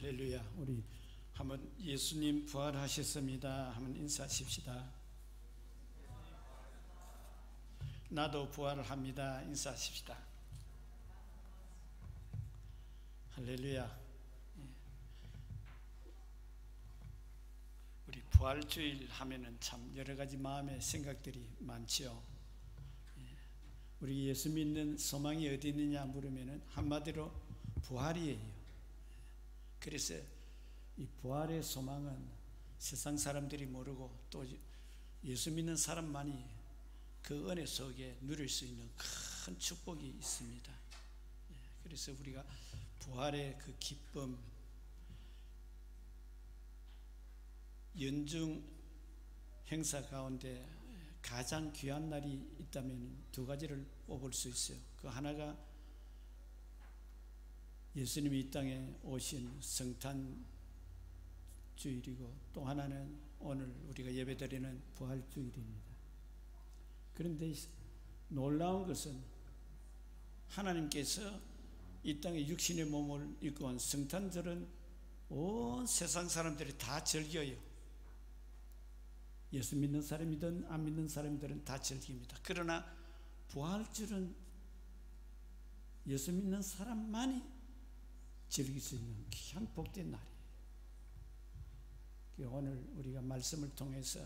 할렐루야. 우리 한번 예수님 부활하셨습니다 한번 인사하십시다. 나도 부활을 합니다 인사하십시다. 할렐루야. 우리 부활주일 하면은 참 여러 가지 마음의 생각들이 많지요. 우리 예수 믿는 소망이 어디 있느냐 물으면은 한마디로 부활이에요. 그래서 이 부활의 소망은 세상 사람들이 모르고 또 예수 믿는 사람만이 그 은혜 속에 누릴 수 있는 큰 축복이 있습니다. 그래서 우리가 부활의 그 기쁨, 연중 행사 가운데 가장 귀한 날이 있다면 두 가지를 뽑을 수 있어요. 그 하나가 예수님이 이 땅에 오신 성탄주일이고 또 하나는 오늘 우리가 예배드리는 부활주일입니다. 그런데 놀라운 것은 하나님께서 이 땅에 육신의 몸을 입고 온 성탄절은 온 세상 사람들이 다 즐겨요. 예수 믿는 사람이든 안 믿는 사람들은 다 즐깁니다. 그러나 부활절은 예수 믿는 사람만이 즐길 수 있는 귀한 복된 날이에요. 오늘 우리가 말씀을 통해서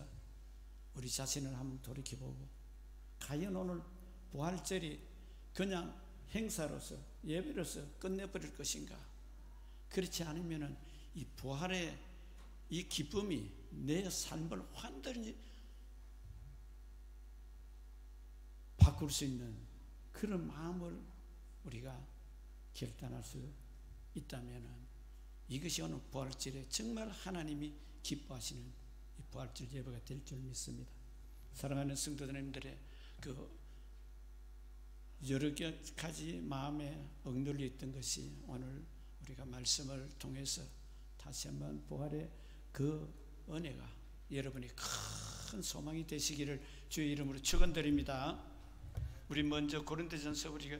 우리 자신을 한번 돌이켜보고 과연 오늘 부활절이 그냥 행사로서 예배로서 끝내버릴 것인가? 그렇지 않으면 이 부활의 이 기쁨이 내 삶을 완전히 바꿀 수 있는 그런 마음을 우리가 결단할 수 있다면 이것이 오늘 부활절에 정말 하나님이 기뻐하시는 이 부활절 예배가 될 줄 믿습니다. 사랑하는 성도님들의 그 여러 가지 마음에 억눌려 있던 것이 오늘 우리가 말씀을 통해서 다시 한번 부활의 그 은혜가 여러분이 큰 소망이 되시기를 주의 이름으로 축원드립니다. 우리 먼저 고린도전서 우리가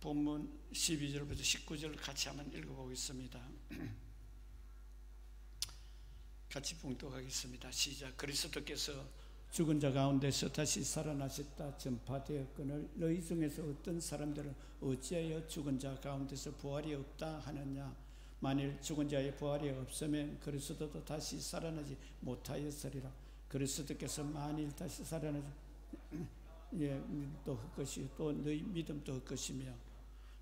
본문 12절부터 19절 같이 한번 읽어보겠습니다. 같이 봉독하겠습니다. 시작. 그리스도께서 죽은 자 가운데서 다시 살아나셨다 전파되었거늘 너희 중에서 어떤 사람들은 어찌하여 죽은 자 가운데서 부활이 없다 하느냐. 만일 죽은 자의 부활이 없으면 그리스도도 다시 살아나지 못하였으리라. 그리스도께서 만일 다시 살아나지 믿음도 헛것이요 또 너희 믿음도 헛것이며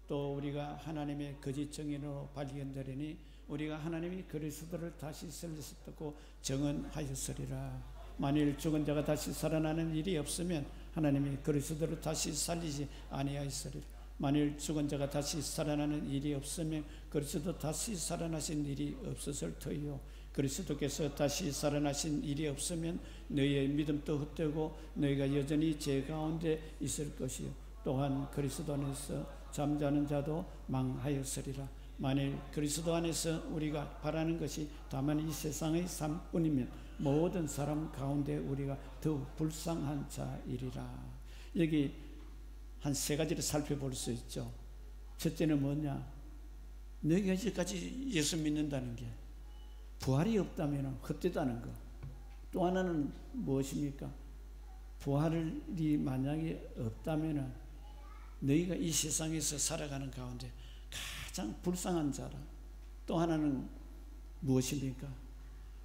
또 우리가 하나님의 거짓 증인으로 발견되리니 우리가 하나님이 그리스도를 다시 살리셨다고 증언하였으리라. 만일 죽은 자가 다시 살아나는 일이 없으면 하나님이 그리스도를 다시 살리지 아니하였으리라. 만일 죽은 자가 다시 살아나는 일이 없으면 그리스도 다시 살아나신 일이 없었을 터이요 그리스도께서 다시 살아나신 일이 없으면 너희의 믿음도 헛되고 너희가 여전히 죄 가운데 있을 것이요 또한 그리스도 안에서 잠자는 자도 망하였으리라. 만일 그리스도 안에서 우리가 바라는 것이 다만 이 세상의 삶뿐이면 모든 사람 가운데 우리가 더욱 불쌍한 자이리라. 여기 한 세 가지를 살펴볼 수 있죠. 첫째는 뭐냐? 너희가 이제까지 예수 믿는다는 게 부활이 없다면 헛되다는 거. 또 하나는 무엇입니까? 부활이 만약에 없다면 너희가 이 세상에서 살아가는 가운데 가장 불쌍한 자라. 또 하나는 무엇입니까?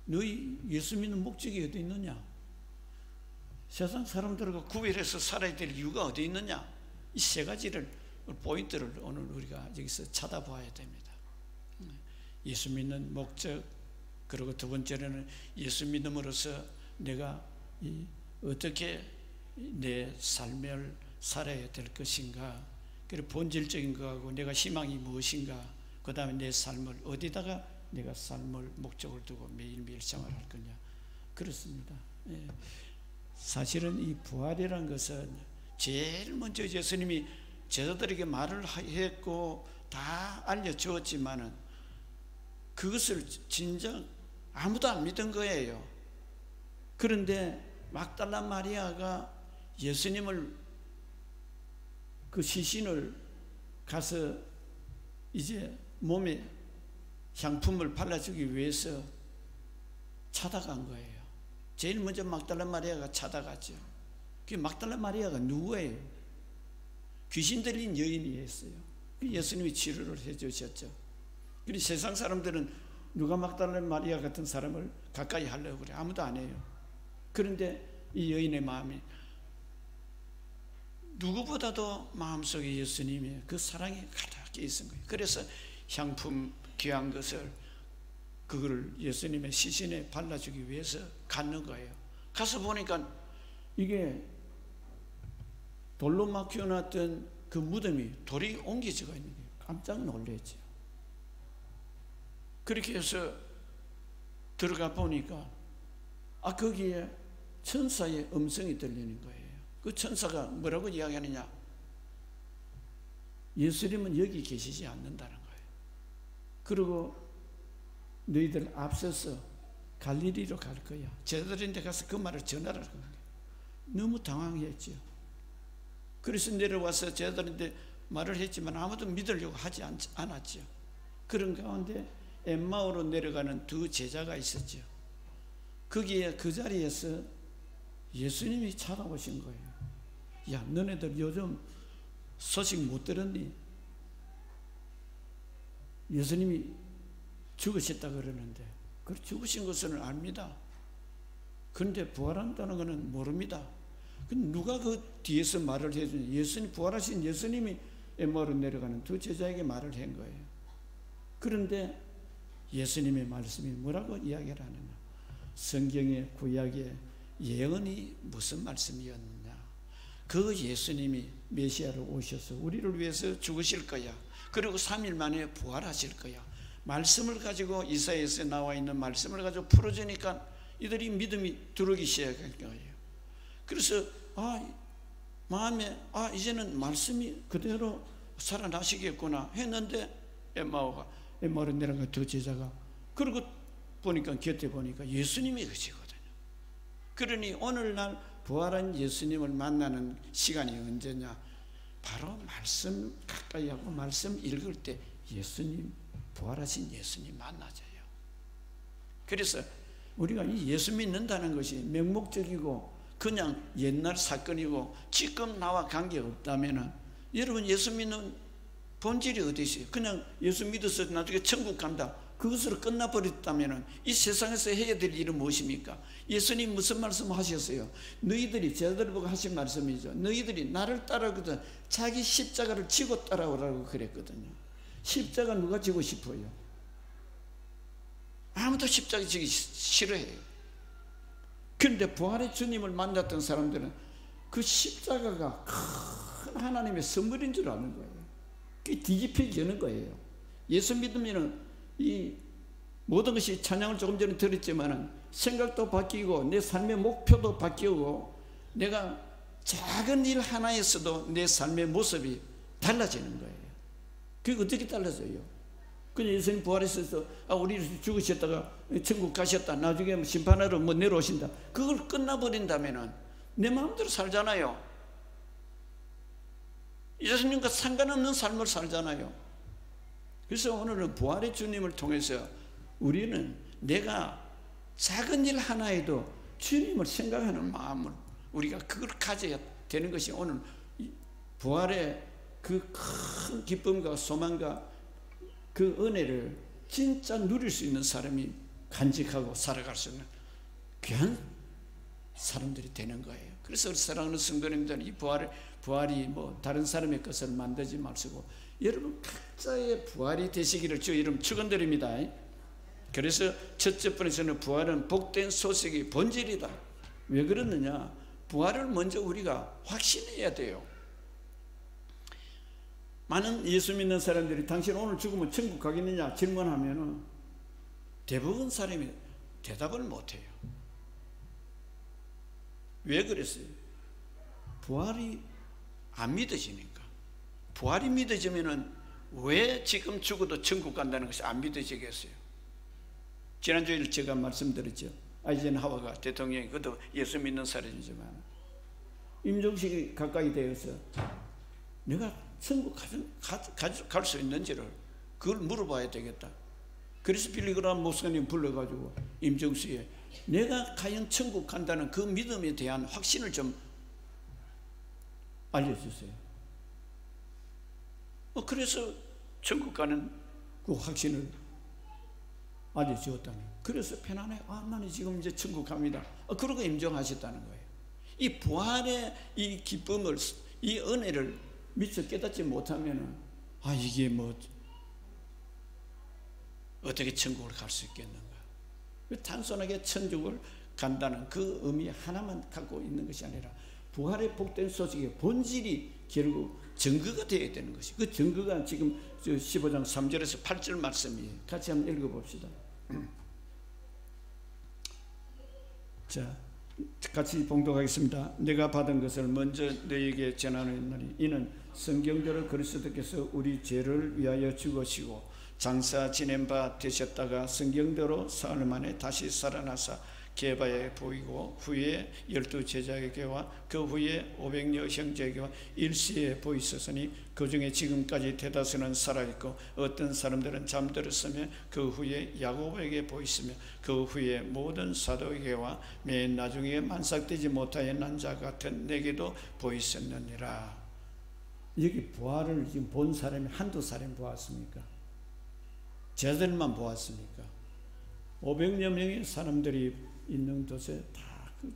너희 예수 믿는 목적이 어디 있느냐? 세상 사람들과 구별해서 살아야 될 이유가 어디 있느냐? 이 세 가지를 포인트를 오늘 우리가 여기서 찾아봐야 됩니다. 예수 믿는 목적, 그리고 두 번째로는 예수 믿음으로써 내가 어떻게 내 삶을 살아야 될 것인가, 그리고 본질적인 것하고 내가 희망이 무엇인가, 그 다음에 내 삶을 어디다가 내가 삶을 목적을 두고 매일매일 생활할 거냐. 그렇습니다. 사실은 이 부활이라는 것은 제일 먼저 예수님이 제자들에게 말을 했고 다 알려주었지만은 그것을 진정 아무도 안 믿은 거예요. 그런데 막달라 마리아가 예수님을 그 시신을 가서 이제 몸에 향품을 발라주기 위해서 찾아간 거예요. 제일 먼저 막달라 마리아가 찾아갔죠. 그 막달라 마리아가 누구예요? 귀신 들린 여인이었어요. 예수님이 치료를 해주셨죠. 그리고 세상 사람들은 누가 막달라 마리아 같은 사람을 가까이 하려고 그래. 아무도 안 해요. 그런데 이 여인의 마음이 누구보다도 마음속에 예수님의 그 사랑이 가득 있은 거예요. 그래서 향품 귀한 것을 그거를 예수님의 시신에 발라주기 위해서 갔는 거예요. 가서 보니까 이게 돌로 막혀놨던 그 무덤이 돌이 옮겨져 있는 거예요. 깜짝 놀랐죠. 그렇게 해서 들어가 보니까 거기에 천사의 음성이 들리는 거예요. 그 천사가 뭐라고 이야기하느냐? 예수님은 여기 계시지 않는다는 거예요. 그리고 너희들 앞서서 갈릴리로 갈 거야. 제자들인데 가서 그 말을 전하라는 거예요. 너무 당황했죠. 그래서 내려와서 제자들인데 말을 했지만 아무도 믿으려고 하지 않았죠. 그런 가운데 엠마오로 내려가는 두 제자가 있었죠. 거기에 그 자리에서 예수님이 찾아오신 거예요. 야, 너네들 요즘 소식 못 들었니? 예수님이 죽으셨다 그러는데, 그 죽으신 것은 압니다. 그런데 부활한다는 것은 모릅니다. 누가 그 뒤에서 말을 해주냐? 예수님, 부활하신 예수님이 엠마오로 내려가는 두 제자에게 말을 한 거예요. 그런데 예수님의 말씀이 뭐라고 이야기를 하느냐? 성경의 구약의 예언이 무슨 말씀이었느냐? 그 예수님이 메시아로 오셔서 우리를 위해서 죽으실 거야. 그리고 3일 만에 부활하실 거야. 말씀을 가지고 이사야에서 나와 있는 말씀을 가지고 풀어주니까 이들이 믿음이 들어오기 시작한 거예요. 그래서 마음에 이제는 말씀이 그대로 살아나시겠구나 했는데 엠마오로 내려간 두 제자가 그러고 보니까 곁에 보니까 예수님이 계시거든요. 그러니 오늘날 부활한 예수님을 만나는 시간이 언제냐? 바로 말씀 가까이 하고 말씀 읽을 때 예수님, 부활하신 예수님 만나져요. 그래서 우리가 이 예수 믿는다는 것이 맹목적이고 그냥 옛날 사건이고 지금 나와 관계없다면 여러분 예수 믿는 본질이 어디 있어요? 그냥 예수 믿어서 나중에 천국 간다. 그것으로 끝나버렸다면 이 세상에서 해야 될 일은 무엇입니까? 예수님 무슨 말씀 하셨어요? 너희들이 제자들 보고 하신 말씀이죠. 너희들이 나를 따라오거든 자기 십자가를 지고 따라오라고 그랬거든요. 십자가 누가 지고 싶어요? 아무도 십자가 지기 싫어해요. 그런데 부활의 주님을 만났던 사람들은 그 십자가가 큰 하나님의 선물인 줄 아는 거예요. 그게 뒤집혀지는 거예요. 예수 믿으면 이 모든 것이 찬양을 조금 전에 들었지만 생각도 바뀌고 내 삶의 목표도 바뀌고 내가 작은 일 하나에서도 내 삶의 모습이 달라지는 거예요. 그게 어떻게 달라져요? 그냥 예수님 부활했어서 우리 죽으셨다가 천국 가셨다. 나중에 심판하러 내려오신다. 그걸 끝나버린다면 내 마음대로 살잖아요. 예수님과 상관없는 삶을 살잖아요. 그래서 오늘은 부활의 주님을 통해서 우리는 내가 작은 일 하나에도 주님을 생각하는 마음을 우리가 그걸 가져야 되는 것이 오늘 부활의 그 큰 기쁨과 소망과 그 은혜를 진짜 누릴 수 있는 사람이 간직하고 살아갈 수 있는 귀한 사람들이 되는 거예요. 그래서 우리 사랑하는 성도님들, 이 부활이 뭐 다른 사람의 것을 만들지 마시고 여러분 각자의 부활이 되시기를 주 이름 축원드립니다. 그래서 첫째 번에서는 부활은 복된 소식의 본질이다. 왜 그러느냐? 부활을 먼저 우리가 확신해야 돼요. 많은 예수 믿는 사람들이 당신 오늘 죽으면 천국 가겠느냐 질문하면 대부분 사람이 대답을 못해요. 왜 그랬어요? 부활이 안 믿어지니까. 부활이 믿어지면은 왜 지금 죽어도 천국 간다는 것이 안 믿어지겠어요? 지난주에 제가 말씀드렸죠. 아이젠하워가 대통령이 그것도 예수 믿는 사람이지만 임종식이 가까이 되어서 내가 천국 갈 수 있는지를 그걸 물어봐야 되겠다. 그래서 빌리그람 목사님 불러가지고 임정수에 내가 과연 천국 간다는 그 믿음에 대한 확신을 좀 알려주세요. 그래서 천국 가는 그 확신을 알려주었다는 거예요. 그래서 편안해. 나는 지금 이제 천국 갑니다. 그러고 임종하셨다는 거예요. 이 부활의 이 기쁨을, 이 은혜를 미처 깨닫지 못하면은 이게 뭐 어떻게 천국을 갈 수 있겠는가? 단순하게 천국을 간다는 그 의미 하나만 갖고 있는 것이 아니라 부활의 복된 소식의 본질이 결국 증거가 되어야 되는 것이, 그 증거가 지금 15장 3절에서 8절 말씀이에요. 같이 한번 읽어봅시다. 자, 같이 봉독하겠습니다. 내가 받은 것을 먼저 너희에게 전하노니 이는 성경대로 그리스도께서 우리 죄를 위하여 죽으시고 장사 지낸 바 되셨다가 성경대로 사흘 만에 다시 살아나사 게바에 보이고 후에 12 제자에게와 그 후에 500여 형제에게와 일시에 보이셨으니 그 중에 지금까지 대다수는 살아있고 어떤 사람들은 잠들었으며 그 후에 야고보에게 보이시며 그 후에 모든 사도에게와 맨 나중에 만삭되지 못하여 난 자 같은 내게도 보이셨느니라. 여기 부활을 지금 본 사람이 한두 사람 보았습니까? 제자들만 보았습니까? 500여 명의 사람들이 있는 곳에 다 그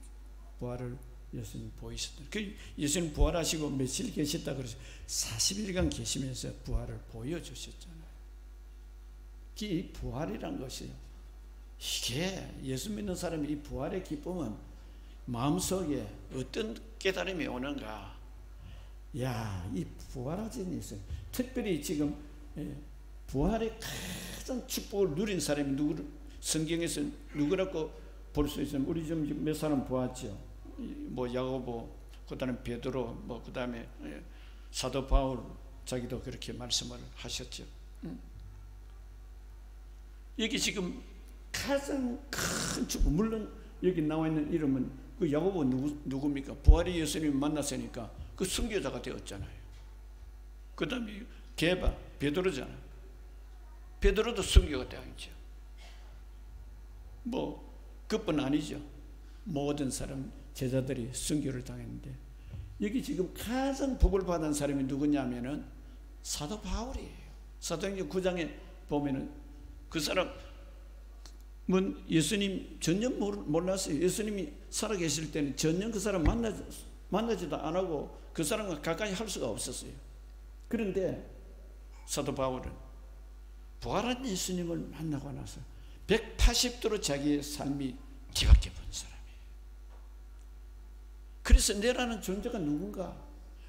부활을 예수님 보이셨다. 그 예수님 부활하시고 며칠 계셨다 그래서 40일간 계시면서 부활을 보여주셨잖아요. 이 부활이란 것이, 이게 예수 믿는 사람이 이 부활의 기쁨은 마음속에 어떤 깨달음이 오는가? 이 부활하신 예수님, 특별히 지금 부활의 가장 축복을 누린 사람이 누구를 성경에서 누구라고 볼 수 있으면 우리 좀 몇 사람 보았죠. 뭐 야고보, 그다음에 베드로, 뭐 그다음에 사도 바울 자기도 그렇게 말씀을 하셨죠. 여기 지금 가장 큰 축복, 물론 여기 나와 있는 이름은 그 야고보 누굽니까? 부활의 예수님을 만났으니까 그 순교자가 되었잖아요. 그다음에 게바, 베드로잖아요. 베드로도 순교가 되었죠. 뭐 그뿐 아니죠. 모든 사람 제자들이 순교를 당했는데 여기 지금 가장 복을 받은 사람이 누구냐면은 사도 바울이에요. 사도행전 9장에 보면은 그 사람은 예수님 전혀 몰랐어요. 예수님이 살아계실 때는 전혀 그 사람 만나지도 안 하고 그 사람과 가까이 할 수가 없었어요. 그런데 사도 바울은 부활한 예수님을 만나고 나서 180도로 자기의 삶이 뒤바뀌어 본 사람이에요. 그래서 내라는 존재가 누군가?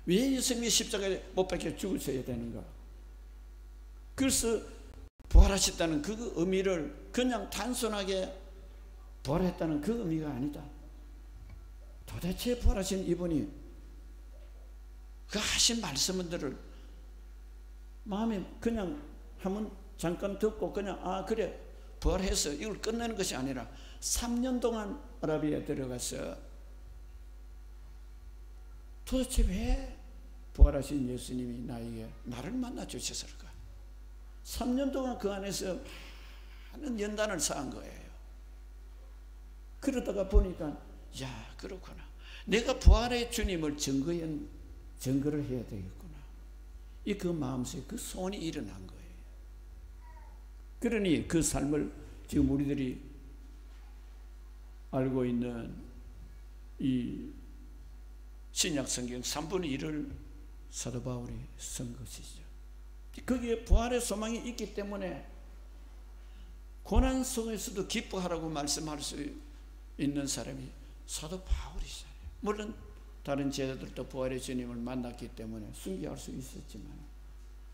왜 예수님이 십자가에 못 박혀 죽으셔야 되는가? 그래서 부활하셨다는 그 의미를 그냥 단순하게 부활했다는 그 의미가 아니다. 도대체 부활하신 이분이 그 하신 말씀들을 마음에 그냥 한번 잠깐 듣고 그냥 그래 부활해서 이걸 끝내는 것이 아니라 3년 동안 아라비아에 들어가서 도대체 왜 부활하신 예수님이 나를 만나 주셨을까? 3년 동안 그 안에서 많은 연단을 쌓은 거예요. 그러다가 보니까 그렇구나. 내가 부활의 주님을 증거를 해야 되겠구나. 그 마음속에 그 소원이 일어난 거예요. 그러니 그 삶을 지금 우리들이 알고 있는 이 신약 성경 3분의 1을 사도 바울이 쓴 것이죠. 거기에 부활의 소망이 있기 때문에 고난 속에서도 기뻐하라고 말씀할 수 있는 사람이 사도 바울이잖아요. 물론 다른 제자들도 부활의 주님을 만났기 때문에 순교할 수 있었지만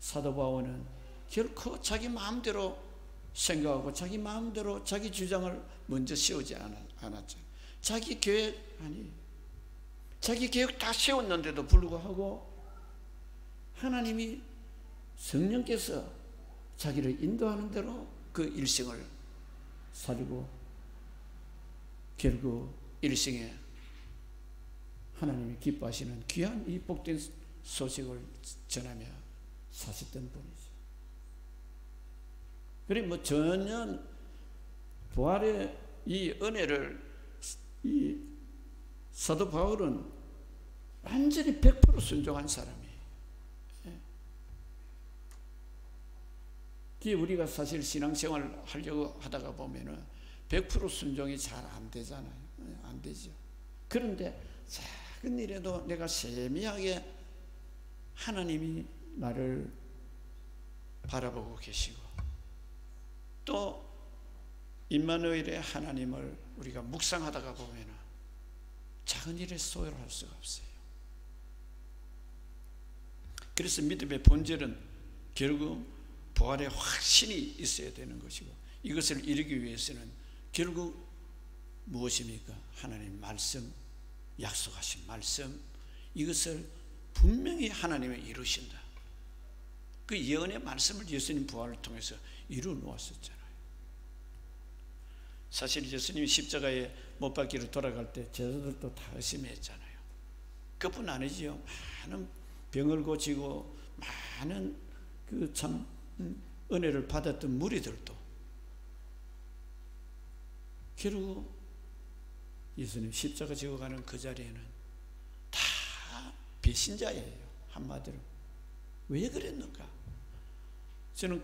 사도 바울은 결코 자기 마음대로 생각하고 자기 마음대로 자기 주장을 먼저 세우지 않았죠. 자기 계획 자기 계획 다 세웠는데도 불구하고 하나님이 성령께서 자기를 인도하는 대로 그 일생을 살고 결국 일생에 하나님이 기뻐하시는 귀한 이 복된 소식을 전하며 사셨던 분이죠. 그래 뭐 전혀 부활의 이 은혜를 이 사도 바울은 완전히 100% 순종한 사람이에요. 우리가 사실 신앙생활 하려고 하다가 보면은 100% 순종이 잘 안 되잖아요. 안 되죠. 그런데 작은 일에도 내가 세미하게 하나님이 나를 바라보고 계시고 또 임마누엘의 하나님을 우리가 묵상하다가 보면은 작은 일에 소홀할 수가 없어요. 그래서 믿음의 본질은 결국 부활의 확신이 있어야 되는 것이고 이것을 이루기 위해서는 결국 무엇입니까? 하나님 말씀, 약속하신 말씀, 이것을 분명히 하나님이 이루신다. 그 예언의 말씀을 예수님 부활을 통해서 이루어 놓았었잖아요. 사실 예수님이 십자가에 못 박히러 돌아갈 때 제자들도 다 의심했잖아요. 그뿐 아니지요. 많은 병을 고치고 많은 그 참 은혜를 받았던 무리들도 결국 예수님 십자가 지고 가는 그 자리에는 다 배신자예요. 한마디로. 왜 그랬는가? 저는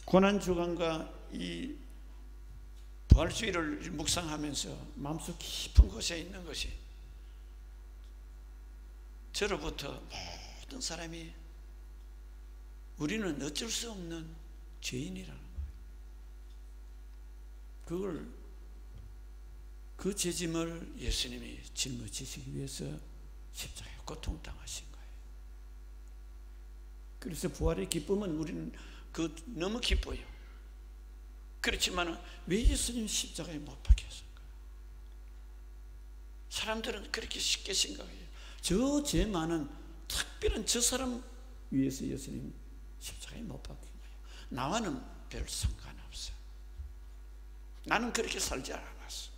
고난주간과 이 부활주의를 묵상하면서 마음속 깊은 곳에 있는 것이 저로부터 모든 사람이 우리는 어쩔 수 없는 죄인이라는 거예요. 그 죄짐을 예수님이 짊어지시기 위해서 십자가에 고통당하신 거예요. 그래서 부활의 기쁨은 우리는 너무 기뻐요. 그렇지만 왜 예수님 십자가에 못 박혔을까? 사람들은 그렇게 쉽게 생각해요. 저 죄 많은 특별한 저 사람 위해서 예수님 십자가에 못 박힌 거예요. 나와는 별 상관없어. 나는 그렇게 살지 않았어.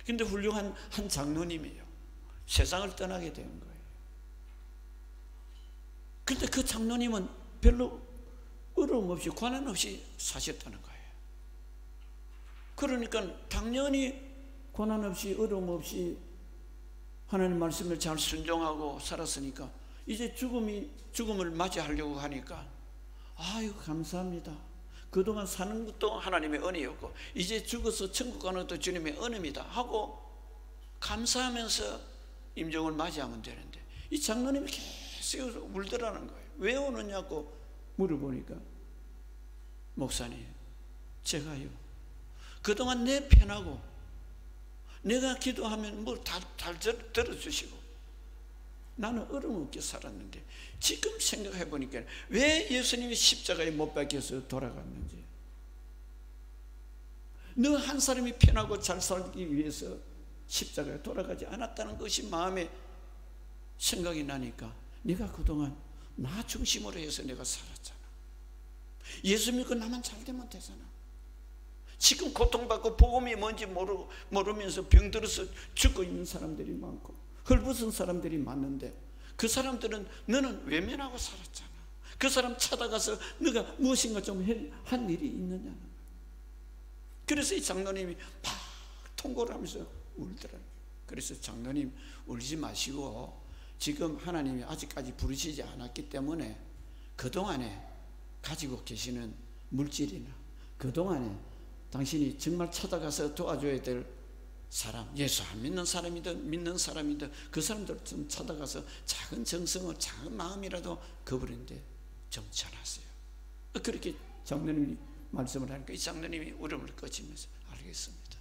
근데 훌륭한 한 장로님이에요. 세상을 떠나게 된 거예요. 근데 그 장로님은 별로 어려움 없이 고난 없이 사셨다는 거예요. 그러니까 당연히 고난 없이 어려움 없이 하나님 말씀을 잘 순종하고 살았으니까 이제 죽음을 맞이하려고 하니까 아유 감사합니다. 그동안 사는 것도 하나님의 은혜였고 이제 죽어서 천국 가는 것도 주님의 은혜입니다 하고 감사하면서 임종을 맞이하면 되는데 이 장로님이 계속 울더라는 거예요. 왜 우느냐고 물어보니까 목사님 제가요 그동안 내 편하고 내가 기도하면 뭘 다 들어주시고 나는 어려움 없게 살았는데 지금 생각해 보니까 왜 예수님이 십자가에 못 박혀서 돌아갔는지 너 한 사람이 편하고 잘 살기 위해서 십자가에 돌아가지 않았다는 것이 마음에 생각이 나니까 네가 그동안 나 중심으로 해서 내가 살았잖아. 예수 믿고 나만 잘 되면 되잖아. 지금 고통받고 복음이 뭔지 모르면서 병들어서 죽고 있는 사람들이 많고 헐벗은 사람들이 많은데 그 사람들은 너는 외면하고 살았잖아. 그 사람 찾아가서 너가 무엇인가 좀 한 일이 있느냐는 거야. 그래서 이 장로님이 막 통고를 하면서 울더라고요. 그래서 장로님 울지 마시고 지금 하나님이 아직까지 부르시지 않았기 때문에 그동안에 가지고 계시는 물질이나 그동안에 당신이 정말 찾아가서 도와줘야 될 사람, 예수 안 믿는 사람이든 믿는 사람이든 그 사람들 좀 찾아가서 작은 정성을 작은 마음이라도 그분인데 좀 전하세요. 그렇게 장로님이 말씀을 하니까 이 장로님이 울음을 꺼지면서 알겠습니다.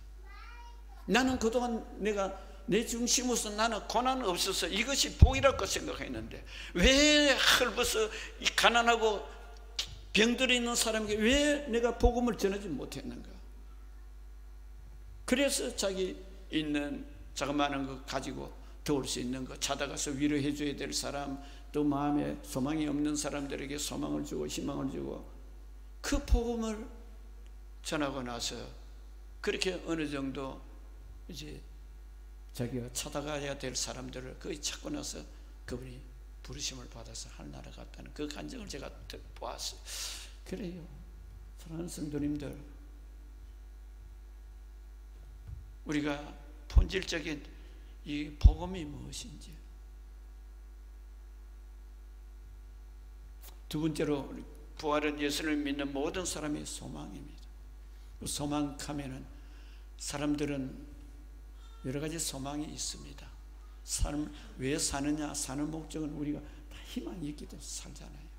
나는 그동안 내가 내 중심으로서 나는 고난 없어서 이것이 복이라고 생각했는데 왜 헐벗어 가난하고 병들어 있는 사람에게 왜 내가 복음을 전하지 못했는가? 그래서 자기 있는 자그마한 거 가지고 도울 수 있는 거 찾아가서 위로해 줘야 될 사람 또 마음에 소망이 없는 사람들에게 소망을 주고 희망을 주고 그 복음을 전하고 나서 그렇게 어느 정도 이제 자기가 찾아가야 될 사람들을 거의 찾고 나서 그분이 부르심을 받아서 하늘나라 갔다는 그 간증을 제가 보았어요. 그래요. 사랑하는 성도님들, 우리가 본질적인 이 복음이 무엇인지, 두 번째로 부활은 예수를 믿는 모든 사람의 소망입니다. 소망하면은 사람들은 여러 가지 소망이 있습니다. 사람 왜 사느냐? 사는 목적은 우리가 다 희망이 있기 때문에 살잖아요.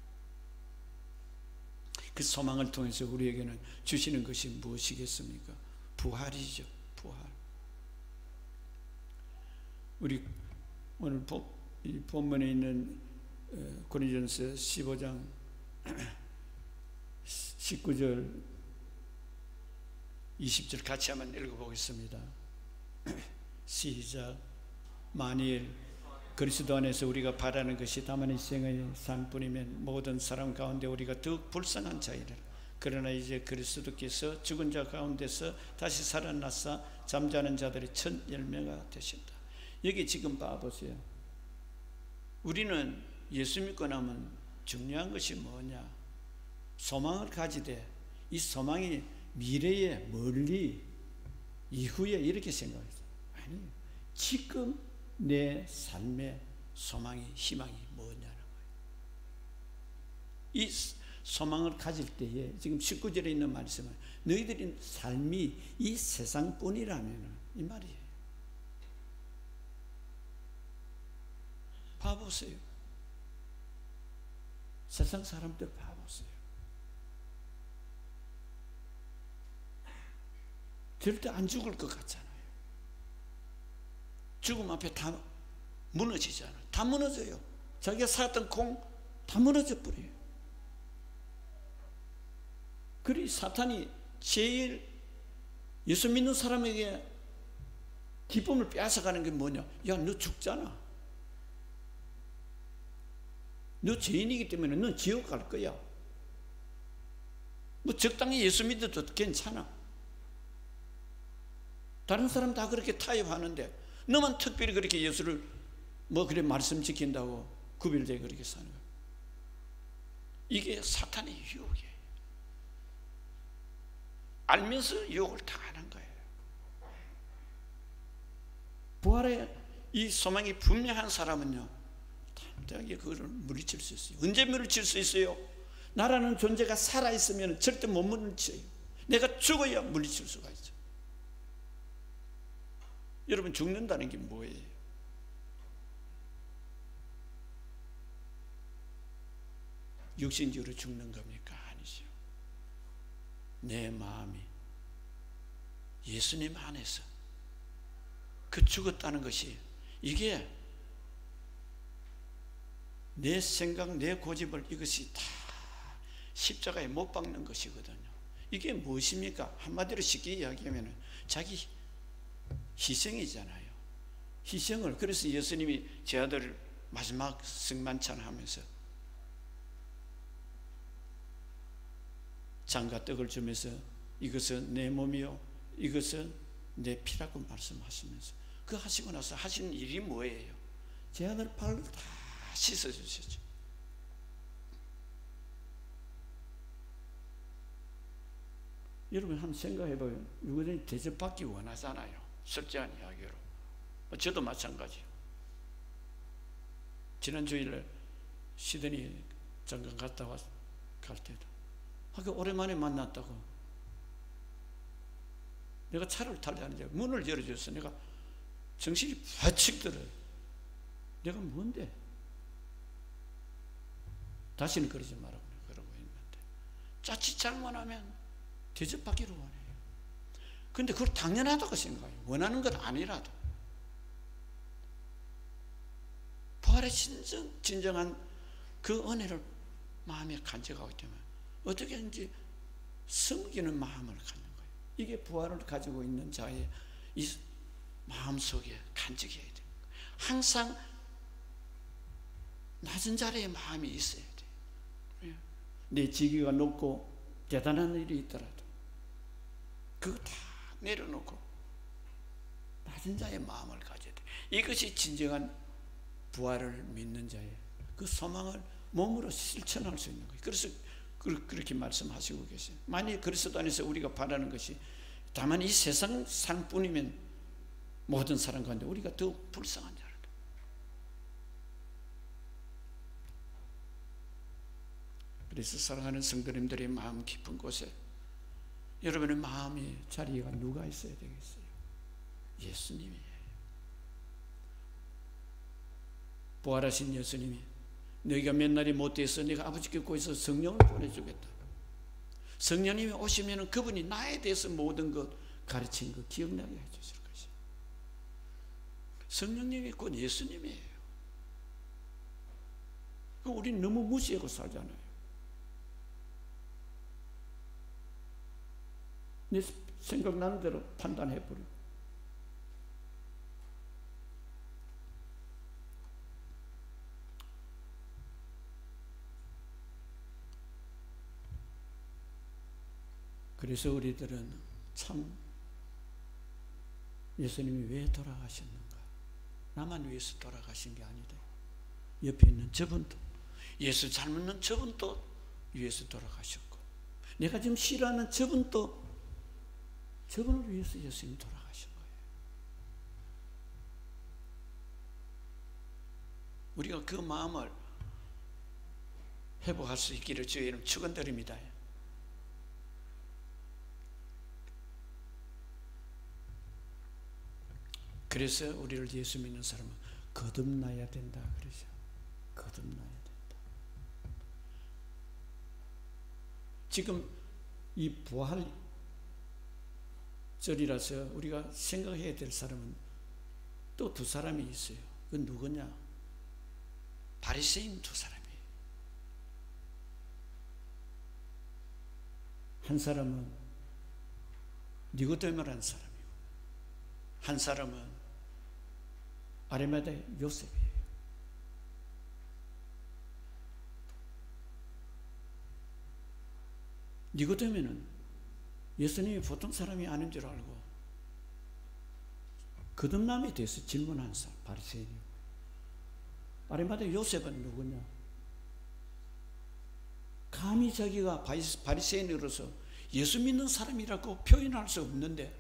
그 소망을 통해서 우리에게는 주시는 것이 무엇이겠습니까? 부활이죠. 부활. 우리 오늘 이 본문에 있는 고린도전서 15장 19절 20절 같이 한번 읽어보겠습니다. 시작. 만일 그리스도 안에서 우리가 바라는 것이 다만 이 생의 삶뿐이면 모든 사람 가운데 우리가 더욱 불쌍한 자이라. 그러나 이제 그리스도께서 죽은 자 가운데서 다시 살아나사 잠자는 자들의 첫 열매가 되신다. 여기 지금 봐보세요. 우리는 예수 믿고 나면 중요한 것이 뭐냐? 소망을 가지되 이 소망이 미래에 멀리 이후에 이렇게 생각했어요. 아니요. 지금 내 삶의 소망이 희망이 뭐냐는 거예요. 이 소망을 가질 때에 지금 19절에 있는 말씀은 너희들의 삶이 이 세상뿐이라면 이 말이에요. 봐보세요. 세상 사람들 봐보세요. 절대 안 죽을 것 같잖아요. 죽음 앞에 다 무너지잖아요. 다 무너져요. 자기가 살았던 공 다 무너져 버려요. 그리 사탄이 제일 예수 믿는 사람에게 기쁨을 빼앗아가는 게 뭐냐? 야, 너 죽잖아. 너 죄인이기 때문에 넌 지옥 갈 거야. 뭐 적당히 예수 믿어도 괜찮아. 다른 사람 다 그렇게 타협하는데 너만 특별히 그렇게 예수를 뭐 그래 말씀 지킨다고 구별되게 그렇게 사는 거야. 이게 사탄의 유혹이에요. 알면서 유혹을 당하는 거예요. 부활의 이 소망이 분명한 사람은요, 당당하게 그거를 물리칠 수 있어요. 언제 물리칠 수 있어요? 나라는 존재가 살아있으면 절대 못 물리쳐요. 내가 죽어야 물리칠 수가 있죠. 여러분, 죽는다는 게 뭐예요? 육신적으로 죽는 겁니까? 아니죠. 내 마음이 예수님 안에서 그 죽었다는 것이, 이게 내 생각, 내 고집을 이것이 다 십자가에 못 박는 것이거든요. 이게 무엇입니까? 한마디로 쉽게 이야기하면 자기 희생이잖아요. 희생을, 그래서 예수님이 제 아들 마지막 승만찬 하면서 장과 떡을 주면서 이것은 내 몸이요 이것은 내 피라고 말씀하시면서 그 하시고 나서 하시는 일이 뭐예요? 제 아들 발을 다 씻어주셨죠. 여러분 한번 생각해봐요. 누구든지 대접받기 원하잖아요. 솔직한 이야기로. 저도 마찬가지예요. 지난 주일에 시드니 잠깐 갔다 갈 때도 오랜만에 만났다고 내가 차를 타려는데 문을 열어줘서 내가 정신이 바짝 들어요. 내가 뭔데? 다시는 그러지 말라고 그러고 있는데 자칫 잘못하면 대접받기를 원해요. 근데 그걸 당연하다고 생각해요. 원하는 건 아니라도. 부활의 진정한 그 은혜를 마음에 간직하기 때문에 어떻게든지 숨기는 마음을 갖는 거예요. 이게 부활을 가지고 있는 자의 이 마음속에 간직해야 돼요. 항상 낮은 자리에 마음이 있어야 돼요. 내 직위가 높고 대단한 일이 있더라도 그거 다 내려놓고 낮은 자의 마음을 가져야 돼요. 이것이 진정한 부활을 믿는 자의 그 소망을 몸으로 실천할 수 있는 거예요. 그래서 그렇게 말씀하시고 계세요. 만약 그리스도 안에서 우리가 바라는 것이 다만 이 세상 상뿐이면 모든 사람 가운데 우리가 더 불쌍한 자라. 그래서 사랑하는 성도님들의 마음 깊은 곳에 여러분의 마음의 자리가 누가 있어야 되겠어요? 예수님이에요. 부활하신 예수님이 너희가 몇 날이 못돼서 내가 아버지께 구해서 성령을 보내주겠다. 성령님이 오시면 그분이 나에 대해서 모든 것 가르친 것 기억나게 해주실 것이에요. 성령님이 곧 예수님이에요. 우리는 너무 무시하고 살잖아요. 내 생각나는 대로 판단해버려. 그래서 우리들은 참 예수님이 왜 돌아가셨는가? 나만 위해서 돌아가신 게 아니다. 옆에 있는 저분도, 예수 잘 믿는 저분도 위해서 돌아가셨고, 내가 지금 싫어하는 저분도 저분을 위해서 예수님이 돌아가신 거예요. 우리가 그 마음을 회복할 수 있기를 주의 이름 축원드립니다. 그래서 우리를 예수 믿는 사람은 거듭나야 된다 그러죠. 거듭나야 된다. 지금 이 부활절이라서 우리가 생각해야 될 사람은 또 두 사람이 있어요. 그건 누구냐? 바리새인 두 사람이에요. 한 사람은 니고데모라는 사람이고, 한 사람은 아리마대 요셉이에요. 니고데모는 예수님이 보통 사람이 아닌 줄 알고 거듭남에 대해서 질문한 사람, 바리새인이고, 아리마대 요셉은 누구냐? 감히 자기가 바리새인으로서 예수 믿는 사람이라고 표현할 수 없는데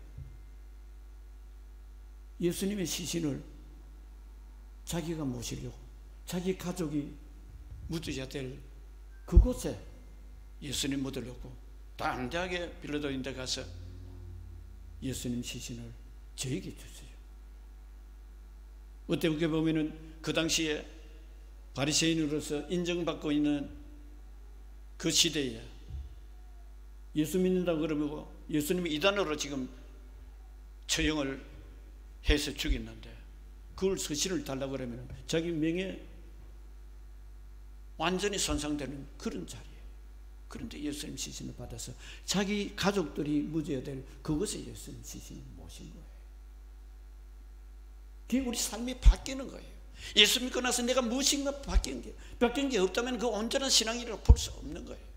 예수님의 시신을 자기가 모시려고 자기 가족이 묻어야 될 그곳에 예수님 묻으려고 담대하게 빌라도인 데 가서 예수님 시신을 저에게 주세요. 어떻게 보면은 그 당시에 바리새인으로서 인정받고 있는 그 시대에 예수 믿는다고 그러면 예수님이 이단으로 지금 처형을 해서 죽였는데 그걸 서신을 달라고 그러면 자기 명예 완전히 손상되는 그런 자리예요. 그런데 예수님 시신을 받아서 자기 가족들이 묻어야 될 그것에 예수님 시신을 모신 거예요. 그게 우리 삶이 바뀌는 거예요. 예수 믿고 나서 내가 무엇인가 바뀐 게 없다면 그 온전한 신앙이라고 볼 수 없는 거예요.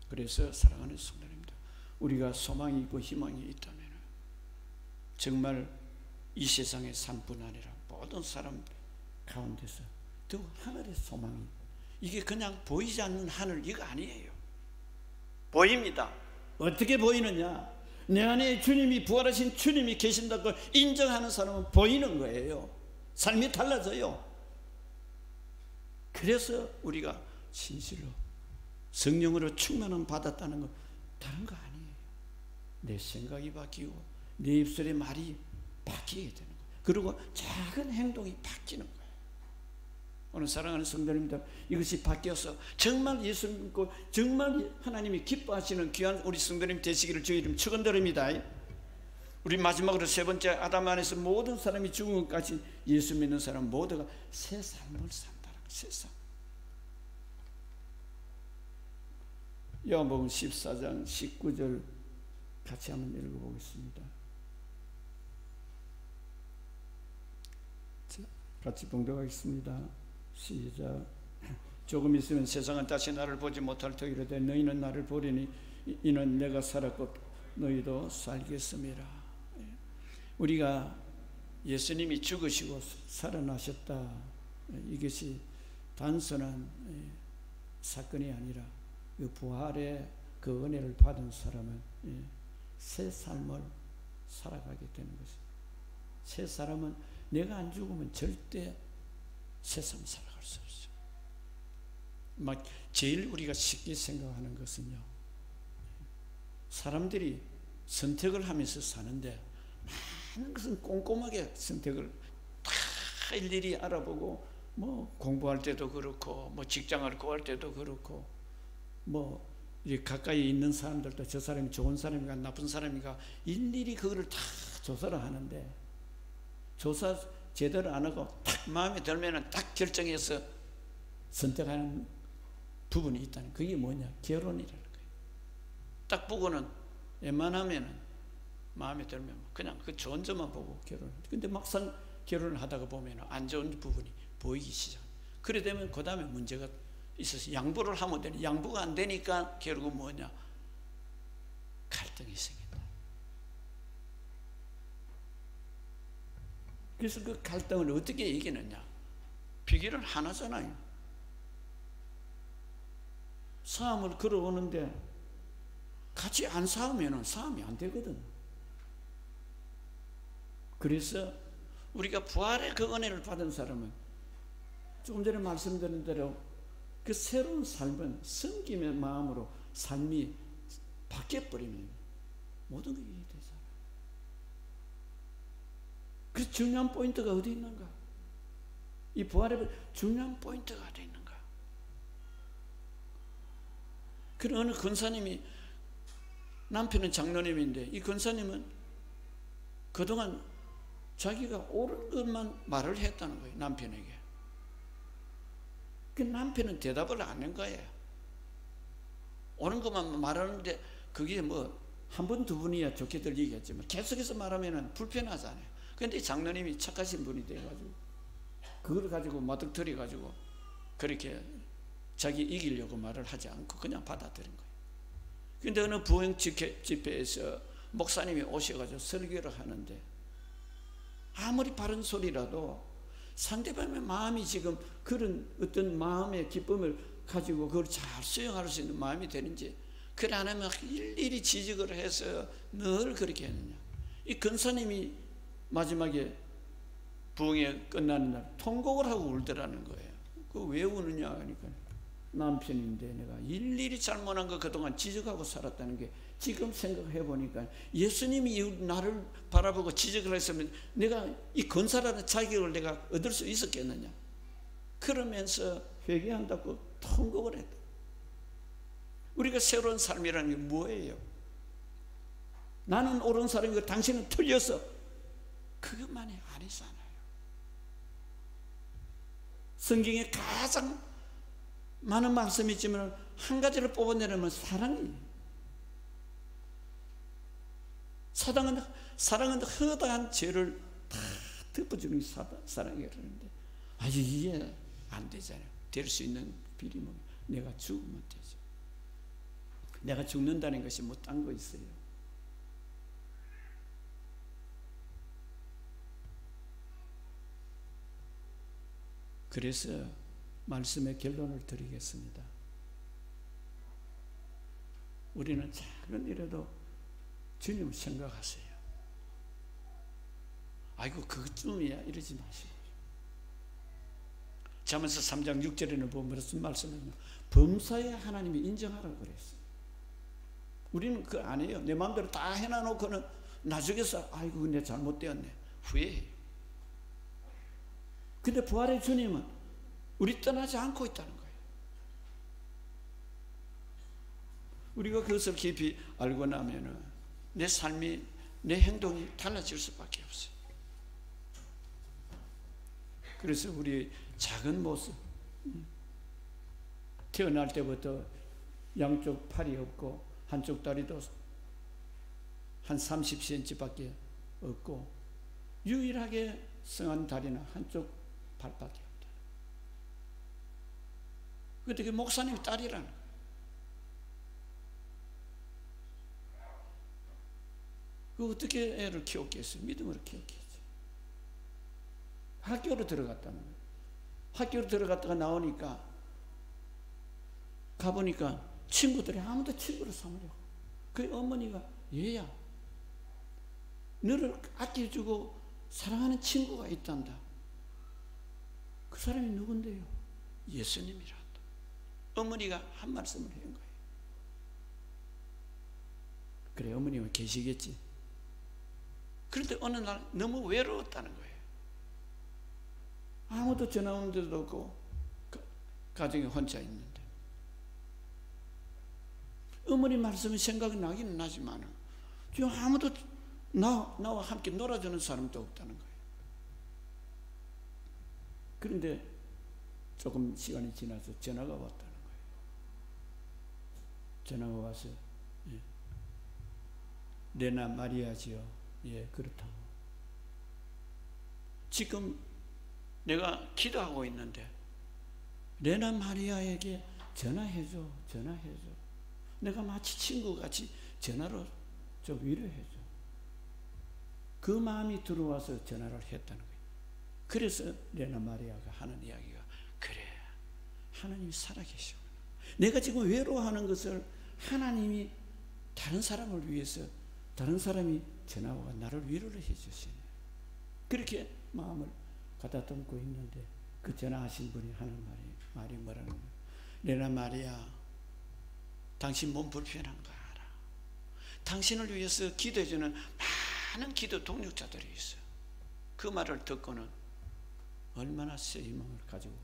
그래서 사랑하는 성도님들, 우리가 소망이 있고 희망이 있다면 정말 이 세상의 삶뿐 아니라 모든 사람 가운데서 또 하늘의 소망이, 이게 그냥 보이지 않는 하늘 이거 아니에요. 보입니다. 어떻게 보이느냐? 내 안에 주님이, 부활하신 주님이 계신다고 인정하는 사람은 보이는 거예요. 삶이 달라져요. 그래서 우리가 진실로 성령으로 충만함 받았다는 건 다른 거 아니에요. 내 생각이 바뀌고 내 입술의 말이 바뀌게 되는 거예요. 그리고 작은 행동이 바뀌는 거예요. 오늘 사랑하는 성도님들, 이것이 바뀌어서 정말 예수 믿고 정말 하나님이 기뻐하시는 귀한 우리 성도님 되시기를 주의 이름 축원드립니다. 우리 마지막으로 세 번째, 아담 안에서 모든 사람이 죽은 것까지 예수 믿는 사람 모두가 새 삶을 산다는 거예요. 새 삶. 요한복음 14장 19절 같이 한번 읽어보겠습니다. 같이 봉독하겠습니다. 시작. 조금 있으면 세상은 다시 나를 보지 못할 터이로되 너희는 나를 보리니 이는 내가 살았고 너희도 살겠음이라. 우리가 예수님이 죽으시고 살아나셨다, 이것이 단순한 사건이 아니라 그 부활의 그 은혜를 받은 사람은 새 삶을 살아가게 되는 것입니다. 새 사람은 내가 안 죽으면 절대 새 삶 살아갈 수 없어요. 막 제일 우리가 쉽게 생각하는 것은요, 사람들이 선택을 하면서 사는데 많은 것은 꼼꼼하게 선택을 다 일일이 알아보고, 뭐 공부할 때도 그렇고, 뭐 직장을 구할 때도 그렇고, 뭐 가까이 있는 사람들도 저 사람이 좋은 사람인가 나쁜 사람인가 일일이 그거를 다 조사를 하는데, 조사 제대로 안 하고 딱 마음에 들면은 딱 결정해서 선택하는 부분이 있다는, 그게 뭐냐? 결혼이라는 거예요. 딱 보고는 웬만하면은 마음에 들면 그냥 그 좋은 점만 보고 결혼. 근데 막상 결혼을 하다가 보면 안 좋은 부분이 보이기 시작. 그래 되면 그 다음에 문제가 있어서 양보를 하면 되니, 양보가 안 되니까 결국은 뭐냐? 갈등이 생긴다. 그래서 그 갈등을 어떻게 이기느냐? 비결은 하나잖아요. 싸움을 걸어오는데 같이 안 싸우면 싸움이 안 되거든. 그래서 우리가 부활의 그 은혜를 받은 사람은 조금 전에 말씀드린 대로 그 새로운 삶은 섬김의 마음으로 삶이 바뀌어버리면 모든 게 이해되잖아요. 그 중요한 포인트가 어디 있는가? 이 부활의 중요한 포인트가 어디 있는가? 그 어느 권사님이, 남편은 장로님인데 이 권사님은 그동안 자기가 옳은 것만 말을 했다는 거예요, 남편에게. 그 남편은 대답을 안 한 거예요. 옳은 것만 말하는데 그게 뭐 한 번, 두 번이야 좋게 들리겠지만 계속해서 말하면 불편하잖아요. 그런데 장로님이 착하신 분이 돼가지고 그걸 가지고 마득터리 가지고 그렇게 자기 이기려고 말을 하지 않고 그냥 받아들인 거예요. 그런데 어느 부흥 집회에서 목사님이 오셔가지고 설교를 하는데 아무리 바른 소리라도 상대방의 마음이 지금 그런 어떤 마음의 기쁨을 가지고 그걸 잘 수용할 수 있는 마음이 되는지, 그래 안 하면 일일이 지적을 해서 늘 그렇게 했느냐. 이 권사님이 마지막에 부흥회 끝나는 날 통곡을 하고 울더라는 거예요. 그 왜 우느냐 하니까 남편인데 내가 일일이 잘못한 거 그동안 지적하고 살았다는 게 지금 생각해 보니까 예수님이 나를 바라보고 지적을 했으면 내가 이 권사라는 자격을 내가 얻을 수 있었겠느냐. 그러면서 회개한다고 통곡을 했다. 우리가 새로운 삶이라는 게 뭐예요? 나는 옳은 사람이고 당신은 틀렸어. 그것만이 아니잖아요. 성경에 가장 많은 말씀이 있지만 한 가지를 뽑아내려면 사랑이에요. 사랑은 허다한 죄를 다 덮어주는 게 사랑이라는데 아주 이해 안 되잖아요. 될 수 있는 비리면 내가 죽으면 되죠. 내가 죽는다는 것이 뭐 딴 거 있어요. 그래서 말씀의 결론을 드리겠습니다. 우리는 작은 일에도 주님을 생각하세요. 아이고 그것쯤이야 이러지 마시고. 잠언서 3장 6절에는 보면 무슨 말씀이냐, 범사에 하나님이 인정하라고 그랬어요. 우리는 그거 안 해요. 내 마음대로 다 해놔놓고는 나중에서 아이고 내 잘못되었네 후회해요. 근데 부활의 주님은 우리 떠나지 않고 있다는 거예요. 우리가 그것을 깊이 알고 나면은 내 삶이, 내 행동이 달라질 수밖에 없어요. 그래서 우리 작은 모습, 태어날 때부터 양쪽 팔이 없고 한쪽 다리도 한 30cm밖에 없고 유일하게 성한 다리는 한쪽 발밖에 없다. 그때 그 목사님 딸이라는 거예요. 그 어떻게 애를 키웠겠어요? 믿음으로 키웠겠지. 학교로 들어갔다는 거예요. 학교로 들어갔다가 나오니까 가보니까 친구들이 아무도 친구를 삼으려고. 그 어머니가 얘야 너를 아껴주고 사랑하는 친구가 있단다. 그 사람이 누군데요? 예수님이란다. 어머니가 한 말씀을 한 거예요. 그래 어머니가 계시겠지. 그런데 어느 날 너무 외로웠다는 거예요. 아무도 전화 오는 데도 없고 가정에 혼자 있는데 어머니 말씀이 생각이 나기는 나지만 지금 아무도 나와 함께 놀아주는 사람도 없다는 거예요. 그런데 조금 시간이 지나서 전화가 왔다는 거예요. 전화가 와서 레나 마리아지요. 예, 그렇다고. 지금 내가 기도하고 있는데 레나 마리아에게 전화해줘. 내가 마치 친구같이 전화로 좀 위로해줘. 그 마음이 들어와서 전화를 했다는 거예요. 그래서 레나 마리아가 하는 이야기가 그래 하나님이 살아계시구나. 내가 지금 외로워하는 것을 하나님이 다른 사람을 위해서 다른 사람이 전화와 나를 위로를 해주시네. 그렇게 마음을 가다듬고 있는데 그 전화하신 분이 하는 말이 뭐라는 거예요? 레나 마리아 당신 몸 불편한가 알아. 당신을 위해서 기도해주는 많은 기도 동력자들이 있어요. 그 말을 듣고는 얼마나 새 희망을 가지고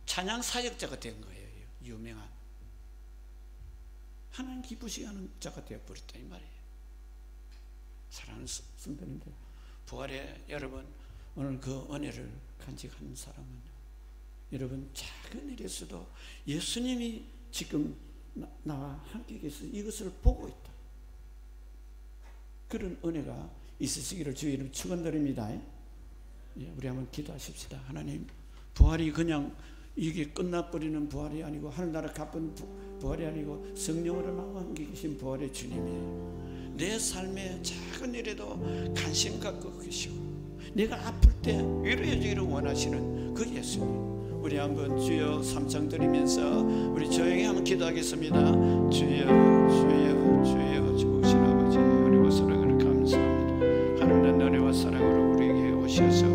찬양 사역자가 된 거예요. 유명한 하나님 기쁘시게 하는 자가 되어버렸다 이 말이에요. 사랑하는 선배님들, 부활의 여러분 오늘 그 은혜를 간직하는 사람은요, 여러분 작은 일에서도 예수님이 지금 나와 함께 계셔서 이것을 보고 있다. 그런 은혜가 있으시기를 주의 이름 축원드립니다. 우리 한번 기도하십시다. 하나님, 부활이 그냥 이게 끝나버리는 부활이 아니고 하늘나라 가쁜 부활이 아니고 성령으로 나와 함께 계신 부활의 주님이 내 삶의 작은 일에도 관심 갖고 계시고 내가 아플 때 위로해 주기를 원하시는 그 예수님, 우리 한번 주여 삼창 드리면서 우리 조용히 한번 기도하겠습니다. 주여 주여 주여 좋으신 아버지 은혜와 사랑을 감사합니다. 하나님의 은혜와 사랑으로 우리에게 오셔서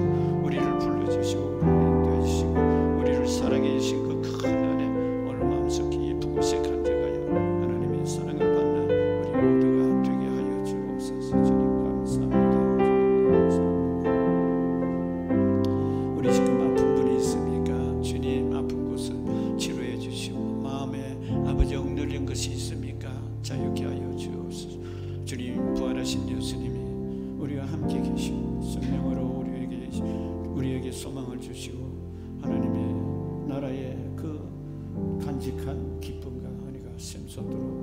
우리를 불러주시고 우리를 인도해주시고 우리를 사랑해 주신 그 큰 은혜 오늘 마음속에 깊은 곳에 간직하여 하나님의 사랑을 받는 우리 모두가 되게 하여 주옵소서. 주님 감사합니다. 우리 지금 아픈 분이 있습니까? 주님 아픈 곳을 치료해 주시고 마음에 아버지 억눌린 것이 있습니까? 자유케 하여 주옵소서. 주님 부활하신 예수님이 우리와 함께 계시고 성령으로 우리에게 소망을 주시고 하나님의 나라의 그 간직한 기쁨과 은혜가 샘솟도록